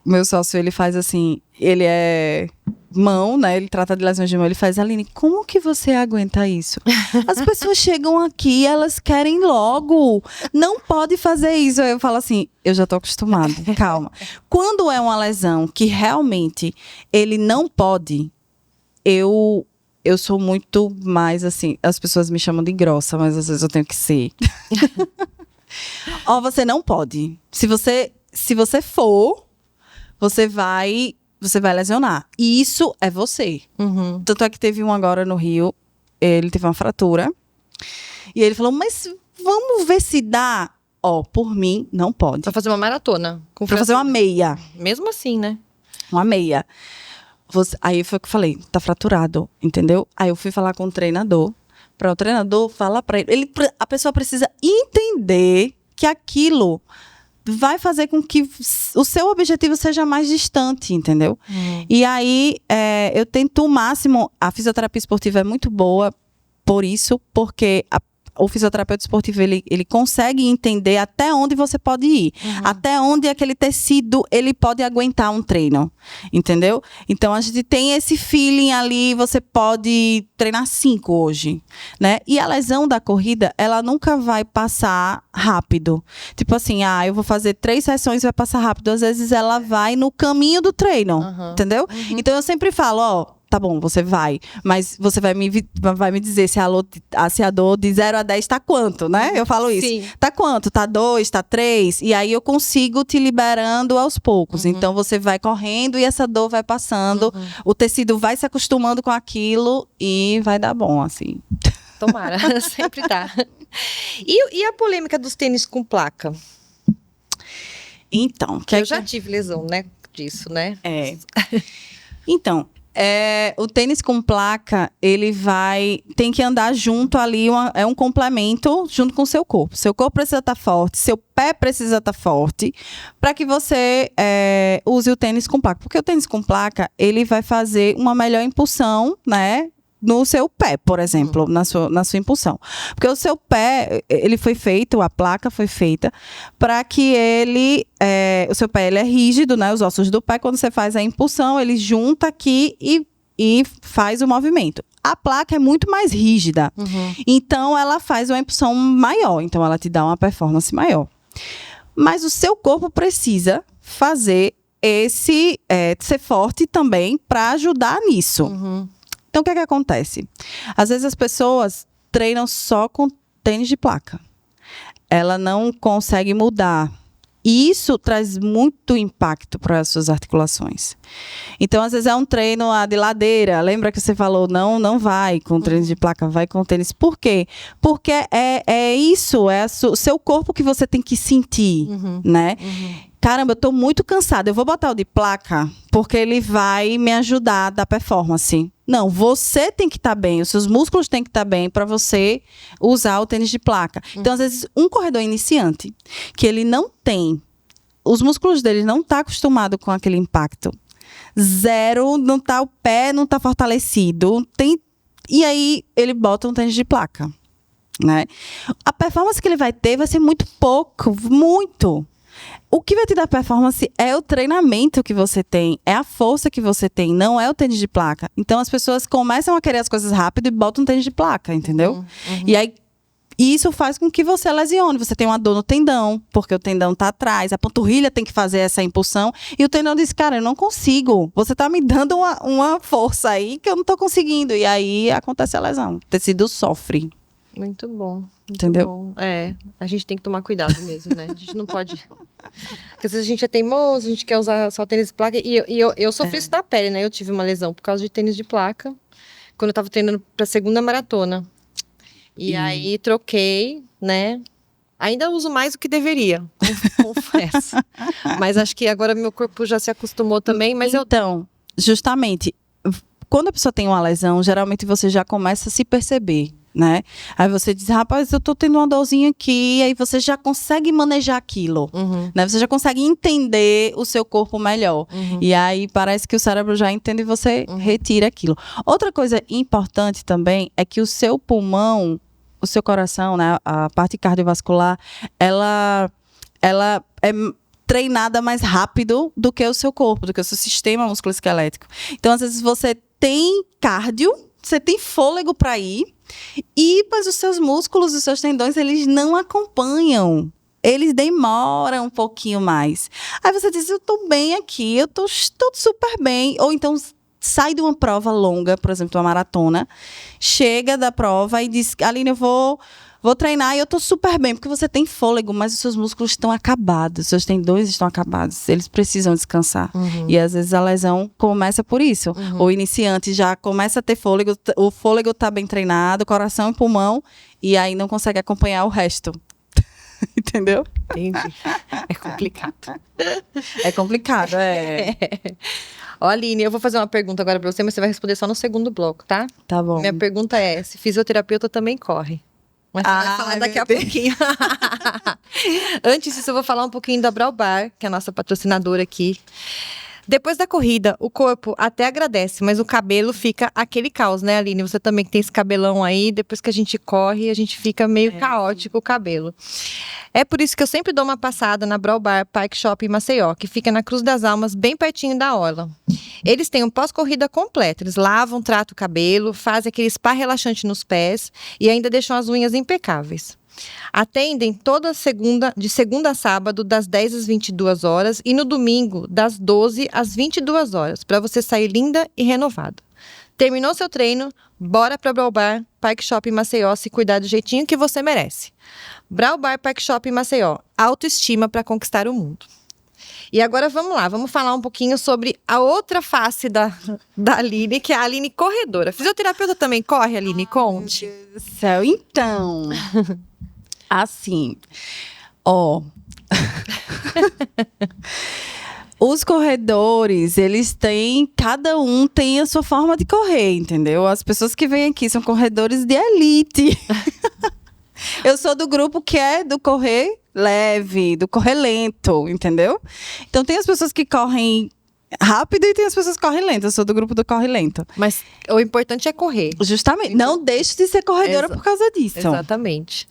meu sócio, ele faz assim, ele é mão, né? Ele trata de lesões de mão. Ele faz, Aline, como que você aguenta isso? As pessoas chegam aqui, elas querem logo. Não pode fazer isso. Aí eu falo assim, eu já tô acostumada, calma. Quando é uma lesão que realmente ele não pode, eu sou muito mais assim, as pessoas me chamam de grossa, mas às vezes eu tenho que ser. Ó, você não pode. Se você for, você vai lesionar. E isso é você. Uhum. Tanto é que teve um agora no Rio, ele teve uma fratura. E ele falou, mas vamos ver se dá. Ó, por mim, não pode. Pra fazer uma maratona. Pra fazer uma meia. Mesmo assim, né? Uma meia. Aí foi o que eu falei, tá fraturado, entendeu? Aí eu fui falar com o treinador. Para o treinador falar para ele. A pessoa precisa entender que aquilo vai fazer com que o seu objetivo seja mais distante, entendeu? E aí, eu tento o máximo. A fisioterapia esportiva é muito boa por isso, porque o fisioterapeuta esportivo, ele consegue entender até onde você pode ir. Até onde aquele tecido, ele pode aguentar um treino. Entendeu? Então, a gente tem esse feeling ali, você pode treinar 5 hoje, né? E a lesão da corrida, ela nunca vai passar rápido. Tipo assim, eu vou fazer 3 sessões e vai passar rápido. Às vezes, ela vai no caminho do treino. Entendeu? Então, eu sempre falo, ó, tá bom, você vai. Mas você vai me dizer se a dor de 0 a 10 tá quanto, né? Eu falo isso. Sim. Tá quanto? Tá 2, tá 3? E aí eu consigo te liberando aos poucos. Então você vai correndo e essa dor vai passando. O tecido vai se acostumando com aquilo e vai dar bom, assim. Tomara, sempre dá. E a polêmica dos tênis com placa? Então, eu já tive lesão, né? Disso, né? Então, o tênis com placa, ele tem que andar junto ali, é um complemento junto com o seu corpo. Seu corpo precisa estar forte, seu pé precisa estar forte, para que você use o tênis com placa. Porque o tênis com placa, ele vai fazer uma melhor impulsão, né? No seu pé, por exemplo, na sua impulsão. Porque o seu pé, ele foi feito, a placa foi feita para que o seu pé, ele é rígido, né? Os ossos do pé, quando você faz a impulsão, ele junta aqui e faz o movimento. A placa é muito mais rígida. Então, ela faz uma impulsão maior. Então, ela te dá uma performance maior. Mas o seu corpo precisa fazer ser forte também para ajudar nisso. Então, o que acontece? Às vezes as pessoas treinam só com tênis de placa. Ela não consegue mudar. E isso traz muito impacto para as suas articulações. Então, às vezes é um treino de ladeira. Lembra que você falou, não vai com tênis de placa, vai com tênis. Por quê? Porque é isso, o seu corpo que você tem que sentir, né? Caramba, eu tô muito cansada, eu vou botar o de placa porque ele vai me ajudar a dar performance. Não, você tem que estar bem, os seus músculos têm que estar bem para você usar o tênis de placa. Então, às vezes, um corredor iniciante, que ele não tem, os músculos dele não estão acostumados com aquele impacto. 0, não tá, o pé não tá fortalecido, e aí ele bota um tênis de placa, né? A performance que ele vai ter vai ser muito pouco, muito. O que vai te dar performance é o treinamento que você tem, é a força que você tem, não é o tênis de placa. Então, as pessoas começam a querer as coisas rápido e botam um tênis de placa, entendeu? E aí, isso faz com que você lesione. Você tem uma dor no tendão, porque o tendão tá atrás, a panturrilha tem que fazer essa impulsão, e o tendão diz, cara, eu não consigo. Você tá me dando uma força aí que eu não tô conseguindo. E aí, acontece a lesão. O tecido sofre. Muito bom. Entendeu? Bom. A gente tem que tomar cuidado mesmo, né? A gente não pode... Porque às vezes a gente é teimoso, a gente quer usar só tênis de placa. E eu sofri isso da pele, né? Eu tive uma lesão por causa de tênis de placa, quando eu tava treinando pra segunda maratona. E aí troquei, né? Ainda uso mais do que deveria, confesso. Mas acho que agora meu corpo já se acostumou também. Mas então, justamente, quando a pessoa tem uma lesão, geralmente você já começa a se perceber, né? Aí você diz, rapaz, eu tô tendo uma dorzinha aqui, aí você já consegue manejar aquilo, né? Você já consegue entender o seu corpo melhor. E aí parece que o cérebro já entende e você retira aquilo. Outra coisa importante também é que o seu pulmão, o seu coração, né? A parte cardiovascular, ela treinada mais rápido do que o seu corpo, do que o seu sistema musculoesquelético. Então, às vezes, você tem cardio, você tem fôlego para ir, mas os seus músculos, os seus tendões, eles não acompanham. Eles demoram um pouquinho mais. Aí você diz, eu tô bem aqui, eu tô super bem. Ou então, sai de uma prova longa, por exemplo, uma maratona, chega da prova e diz, Aline, eu vou treinar e eu tô super bem, porque você tem fôlego, mas os seus músculos estão acabados, os seus tendões estão acabados, eles precisam descansar. E às vezes a lesão começa por isso. O iniciante já começa a ter fôlego, o fôlego tá bem treinado, coração e pulmão, e aí não consegue acompanhar o resto. Entendeu? Entendi. É complicado. É complicado, Ó, Aline, eu vou fazer uma pergunta agora pra você, mas você vai responder só no segundo bloco, tá? Tá bom. Minha pergunta é, se fisioterapeuta também corre? Mas você vai falar daqui a pouquinho. Antes disso, eu vou falar um pouquinho da Braubar, que é a nossa patrocinadora aqui. Depois da corrida, o corpo até agradece, mas o cabelo fica aquele caos, né, Aline? Você também que tem esse cabelão aí, depois que a gente corre, a gente fica meio caótico o cabelo. É por isso que eu sempre dou uma passada na Braubar Park Shop em Maceió, que fica na Cruz das Almas, bem pertinho da orla. Eles têm um pós-corrida completo, eles lavam, tratam o cabelo, fazem aquele spa relaxante nos pés e ainda deixam as unhas impecáveis. Atendem toda segunda, de segunda a sábado, das 10 às 22 horas e no domingo, das 12 às 22 horas, para você sair linda e renovada. Terminou seu treino, bora para Braubar Park Shop em Maceió se cuidar do jeitinho que você merece. Braubar Park Shop em Maceió, autoestima para conquistar o mundo. E agora vamos lá, vamos falar um pouquinho sobre a outra face da Aline, que é a Aline corredora. Fisioterapeuta também corre, Aline? Conte. Meu Deus do céu, então... Assim, os corredores, cada um tem a sua forma de correr, entendeu? As pessoas que vêm aqui são corredores de elite. Eu sou do grupo que é do correr leve, do correr lento, entendeu? Então tem as pessoas que correm rápido e tem as pessoas que correm lento. Eu sou do grupo do corre lento. Mas o importante é correr. Justamente. Não deixe de ser corredora por causa disso. Exatamente.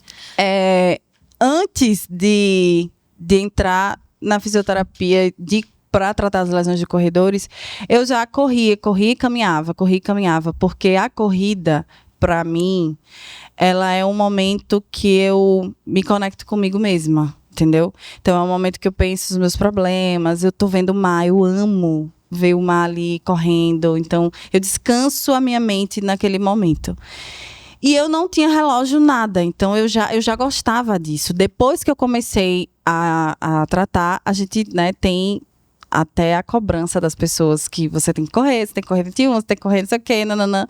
Antes de entrar na fisioterapia para tratar as lesões de corredores, eu já corria e caminhava, porque a corrida, para mim, ela é um momento que eu me conecto comigo mesma. Entendeu? Então é um momento que eu penso nos meus problemas, eu tô vendo o mar, eu amo ver o mar ali correndo, então eu descanso a minha mente naquele momento. E eu não tinha relógio nada, então eu já gostava disso. Depois que eu comecei a tratar, a gente, né, tem até a cobrança das pessoas que você tem que correr 21, você tem que correr não sei o quê, nananã.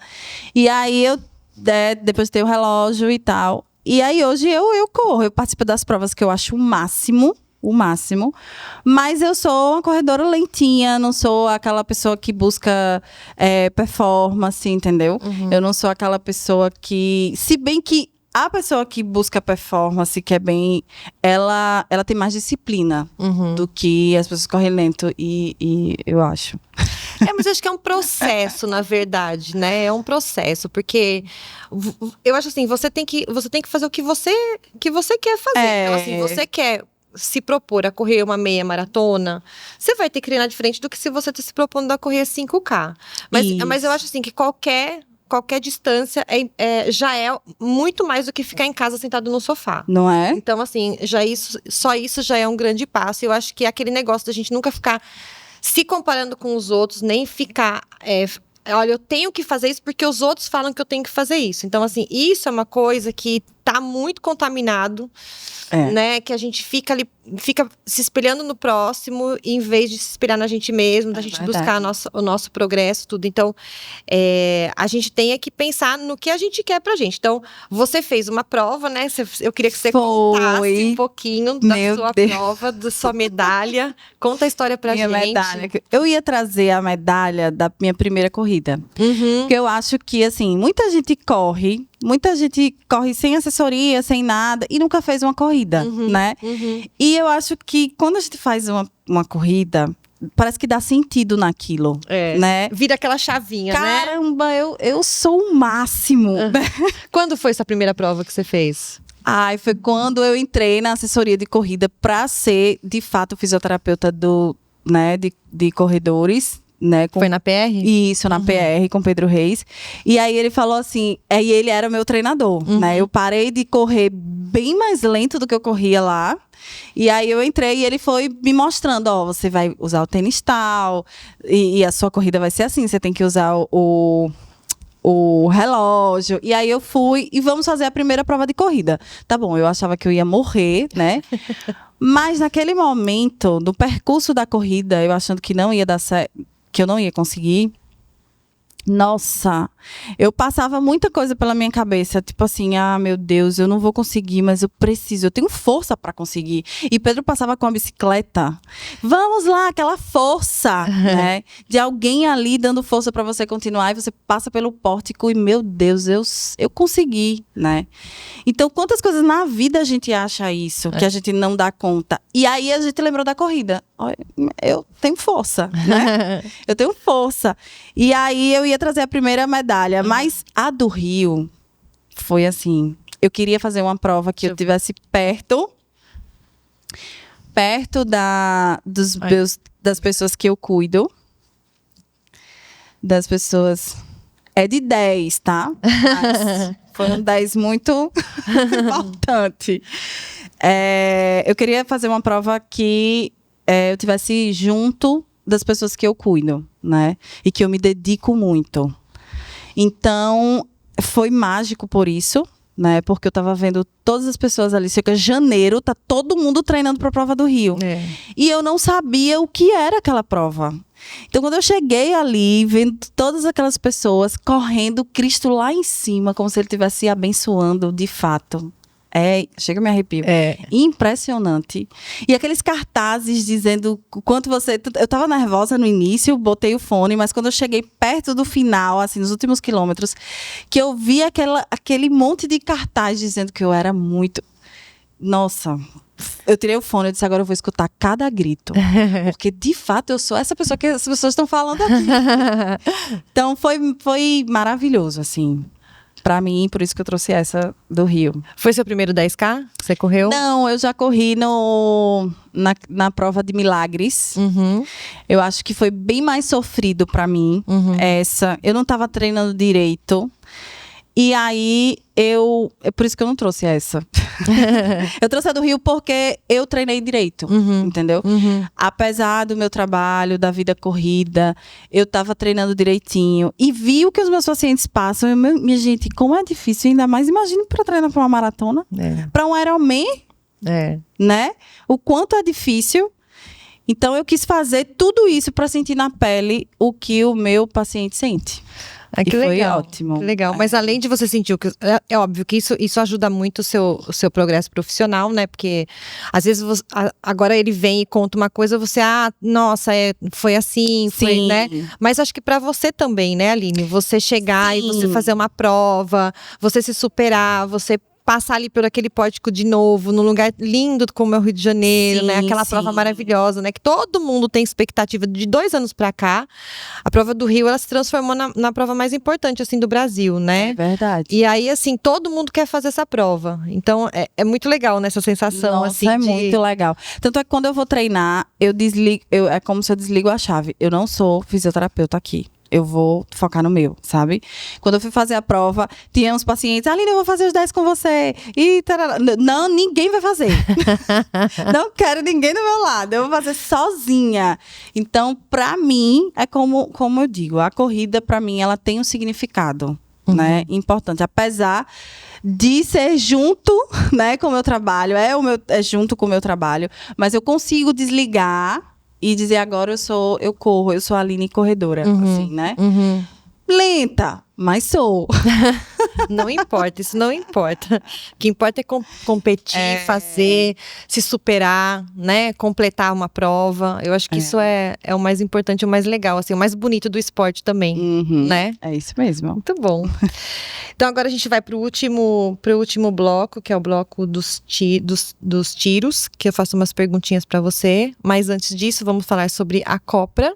E aí depois tem o relógio e tal. E aí hoje eu corro, eu participo das provas que eu acho o máximo, mas eu sou uma corredora lentinha, não sou aquela pessoa que busca performance, entendeu? Eu não sou aquela pessoa que, se bem que a pessoa que busca performance, que é bem, ela tem mais disciplina do que as pessoas que correm lento, e eu acho. Mas eu acho que é um processo, na verdade, né? É um processo, porque eu acho assim, você tem que fazer o que você quer fazer. Então, assim, você quer se propor a correr uma meia maratona, você vai ter que treinar diferente do que se você está se propondo a correr 5K. Mas eu acho assim que qualquer distância já é muito mais do que ficar em casa sentado no sofá. Não é? Então, assim, só isso já é um grande passo. Eu acho que é aquele negócio da gente nunca ficar se comparando com os outros, nem ficar... olha, eu tenho que fazer isso porque os outros falam que eu tenho que fazer isso. Então, assim, isso é uma coisa que tá muito contaminado, né? Que a gente fica se espelhando no próximo, em vez de se espelhar na gente mesmo, da gente buscar o nosso progresso, tudo. Então, a gente tem que pensar no que a gente quer pra gente. Então, você fez uma prova, né? Eu queria que você contasse um pouquinho da sua prova, da sua medalha. Conta a história pra gente. Medalha. Eu ia trazer a medalha da minha primeira corrida. Porque eu acho que, assim, muita gente corre sem assessoria, sem nada, e nunca fez uma corrida, né? E eu acho que quando a gente faz uma corrida, parece que dá sentido naquilo, né? Vira aquela chavinha, Caramba, eu sou o máximo. Quando foi essa primeira prova que você fez? Ai, foi quando eu entrei na assessoria de corrida para ser, de fato, fisioterapeuta de corredores. Né, Foi na PR? Isso, na PR, com Pedro Reis. E aí ele falou assim, aí ele era meu treinador, né? Eu parei de correr bem mais lento do que eu corria lá. E aí eu entrei e ele foi me mostrando, ó, você vai usar o tênis tal, e a sua corrida vai ser assim, você tem que usar o relógio. E aí eu fui e vamos fazer a primeira prova de corrida. Tá bom, eu achava que eu ia morrer, né? Mas naquele momento, do percurso da corrida, eu achando que não ia dar certo, que eu não ia conseguir. Nossa, eu passava muita coisa pela minha cabeça, tipo assim, meu Deus, eu não vou conseguir, mas eu preciso, eu tenho força para conseguir. E Pedro passava com a bicicleta, vamos lá, aquela força, né, de alguém ali dando força para você continuar, e você passa pelo pórtico e, meu Deus, eu consegui, né. Então, quantas coisas na vida a gente acha isso, que a gente não dá conta. E aí a gente lembrou da corrida. Eu tenho força, né? Eu tenho força. E aí eu ia trazer a primeira medalha, mas a do Rio foi assim, eu queria fazer uma prova que eu tivesse perto das pessoas que eu cuido, das pessoas, é de 10, tá? Mas foi um 10 muito importante. Eu queria fazer uma prova que eu tivesse junto das pessoas que eu cuido, né? E que eu me dedico muito. Então, foi mágico por isso, né? Porque eu tava vendo todas as pessoas ali. Chega janeiro, tá todo mundo treinando para a prova do Rio. E eu não sabia o que era aquela prova. Então, quando eu cheguei ali, vendo todas aquelas pessoas correndo, Cristo lá em cima, como se ele estivesse abençoando de fato. Chega a me arrepio. Impressionante. E aqueles cartazes dizendo o quanto você... Eu tava nervosa no início, botei o fone, mas quando eu cheguei perto do final, assim, nos últimos quilômetros, que eu vi aquele monte de cartaz dizendo que eu era muito... Nossa, eu tirei o fone e disse, agora eu vou escutar cada grito. Porque, de fato, eu sou essa pessoa que as pessoas estão falando aqui. Então, foi maravilhoso, assim. Pra mim, por isso que eu trouxe essa do Rio. Foi seu primeiro 10K? Você correu? Não, eu já corri na prova de Milagres. Eu acho que foi bem mais sofrido pra mim. Essa. Eu não tava treinando direito. E aí, é por isso que eu não trouxe essa. Eu trouxe a do Rio porque eu treinei direito, entendeu? Apesar do meu trabalho, da vida corrida, eu tava treinando direitinho. E vi o que os meus pacientes passam. Minha gente, como é difícil, ainda mais imagine para treinar para uma maratona. Para um Ironman, né? O quanto é difícil. Então, eu quis fazer tudo isso para sentir na pele o que o meu paciente sente. Que foi legal, ótimo. Que legal. Mas além de você sentir é óbvio que isso ajuda muito o seu progresso profissional, né? Porque às vezes agora ele vem e conta uma coisa, você, nossa, foi assim, foi, né? Mas acho que pra você também, né, Aline? Você chegar e você fazer uma prova, você se superar, você passar ali por aquele pórtico de novo, num lugar lindo como é o Rio de Janeiro, né? Aquela prova maravilhosa, né? Que todo mundo tem expectativa de 2 anos pra cá. A prova do Rio, ela se transformou na prova mais importante, assim, do Brasil, né? É verdade. E aí, assim, todo mundo quer fazer essa prova. Então, é muito legal, né? Essa sensação, Nossa, assim, muito legal. Tanto é que quando eu vou treinar, eu desligo, é como se eu desligo a chave. Eu não sou fisioterapeuta aqui. Eu vou focar no meu, sabe? Quando eu fui fazer a prova, tinha uns pacientes, Aline, eu vou fazer os 10 com você. E tarará. Não, ninguém vai fazer. Não quero ninguém do meu lado. Eu vou fazer sozinha. Então, pra mim, é como eu digo, a corrida, pra mim, ela tem um significado, né? Importante. Apesar de ser junto, né, com o meu trabalho, é junto com o meu trabalho, mas eu consigo desligar e dizer, agora eu corro, eu sou a Aline corredora, assim, né? Lenta, mas sou. Não importa, isso não importa. O que importa é competir, fazer, se superar, né? Completar uma prova. Eu acho que isso é o mais importante, o mais legal, assim, o mais bonito do esporte também, né? É isso mesmo. Muito bom. Então agora a gente vai pro último bloco, que é o bloco dos tiros, que eu faço umas perguntinhas para você. Mas antes disso, vamos falar sobre a Copra,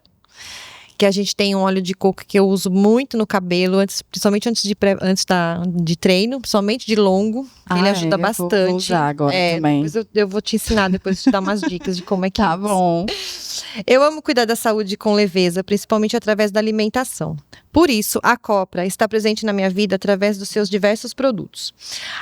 que a gente tem um óleo de coco que eu uso muito no cabelo, principalmente antes de treino, principalmente de longo. Ele ajuda bastante. Vou usar agora também. Depois eu vou te ensinar, depois te dar umas dicas de como é que Tá bom. Eu amo cuidar da saúde com leveza, principalmente através da alimentação. Por isso, a Copra está presente na minha vida através dos seus diversos produtos.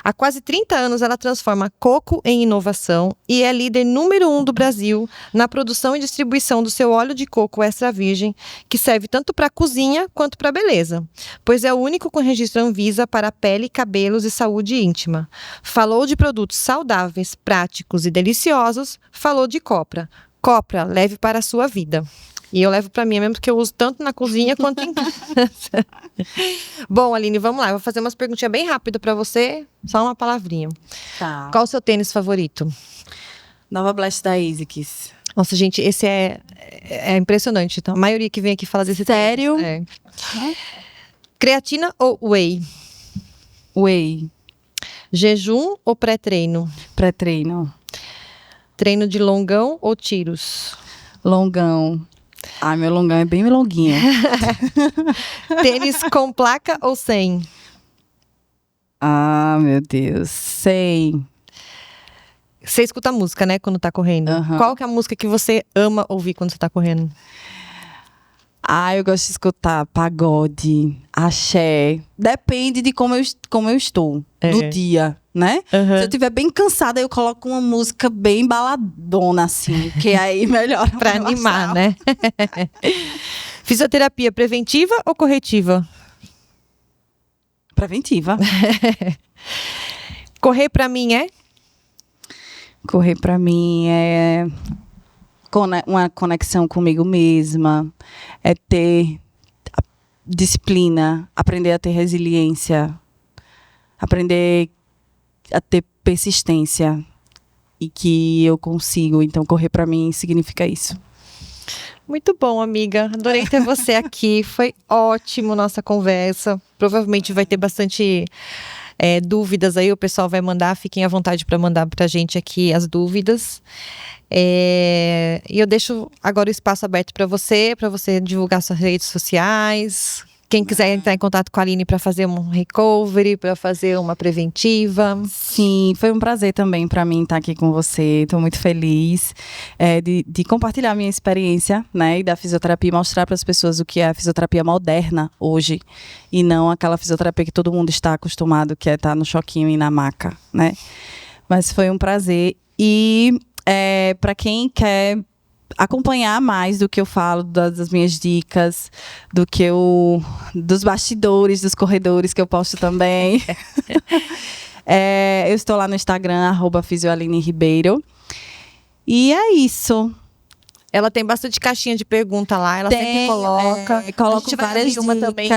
Há quase 30 anos, ela transforma coco em inovação e é líder número 1 do Brasil na produção e distribuição do seu óleo de coco extra virgem, que serve tanto para cozinha quanto para beleza, pois é o único com registro Anvisa para pele, cabelos e saúde íntima. Falou de produtos saudáveis, práticos e deliciosos, falou de Copra. Copra, leve para a sua vida. E eu levo para mim mesmo, porque eu uso tanto na cozinha quanto em casa. Bom, Aline, vamos lá. Eu vou fazer umas perguntinhas bem rápidas para você. Só uma palavrinha. Tá. Qual o seu tênis favorito? Nova Blast da ASICS. Nossa, gente, esse é impressionante. Então, a maioria que vem aqui fala desse Sério? tênis. Creatina ou whey? Whey. Jejum ou pré-treino? Pré-treino. Treino de longão ou tiros? Longão. Ah, meu longão é bem longuinho. Tênis com placa ou sem? Ah, meu Deus. Sei. Você escuta música, né, quando tá correndo? Uhum. Qual que é a música que você ama ouvir quando você tá correndo? Ah, eu gosto de escutar pagode, axé. Depende de como eu estou no dia, né? Uhum. Se eu estiver bem cansada, eu coloco uma música bem baladona, assim. Que aí melhora. Pra animar, né? Fisioterapia preventiva ou corretiva? Preventiva. Correr pra mim é? Correr pra mim é uma conexão comigo mesma, é ter disciplina, aprender a ter resiliência, aprender a ter persistência e que eu consigo. Então, correr para mim significa isso. Muito bom, amiga. Adorei ter você aqui. Foi ótimo nossa conversa. Provavelmente vai ter bastante dúvidas aí. O pessoal vai mandar. Fiquem à vontade para mandar para a gente aqui as dúvidas. E eu deixo agora o espaço aberto para você divulgar suas redes sociais. Quem quiser entrar em contato com a Aline para fazer um recovery, para fazer uma preventiva. Sim, foi um prazer também para mim estar aqui com você. Estou muito feliz de compartilhar minha experiência, né, e da fisioterapia, e mostrar para as pessoas o que é a fisioterapia moderna hoje e não aquela fisioterapia que todo mundo está acostumado, que é estar no choquinho e na maca, né? Mas foi um prazer. E para quem quer acompanhar mais do que eu falo, das minhas dicas, dos bastidores, dos corredores que eu posto também. Eu estou lá no Instagram, @fisioalineribeiro. E é isso. Ela tem bastante caixinha de pergunta lá, ela sempre coloca. Coloco várias dicas. Também.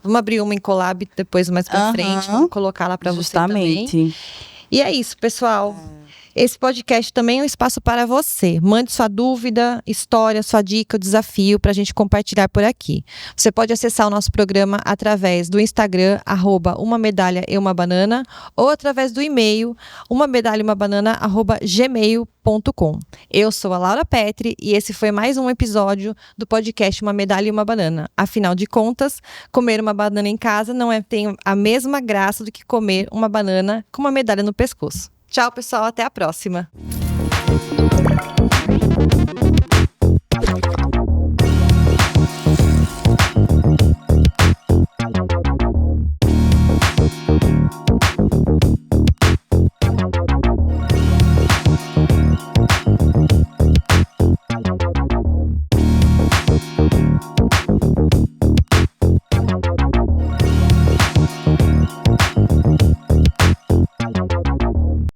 Vamos abrir uma em collab depois, mais pra frente. Vamos colocar lá pra você também. Justamente. E é isso, pessoal. Esse podcast também é um espaço para você. Mande sua dúvida, história, sua dica, o desafio para a gente compartilhar por aqui. Você pode acessar o nosso programa através do Instagram, @umamedalhaeumabanana, ou através do e-mail, umamedalhaeumabanana@gmail.com. Eu sou a Laura Petri e esse foi mais um episódio do podcast Uma Medalha e uma Banana. Afinal de contas, comer uma banana em casa tem a mesma graça do que comer uma banana com uma medalha no pescoço. Tchau, pessoal. Até a próxima.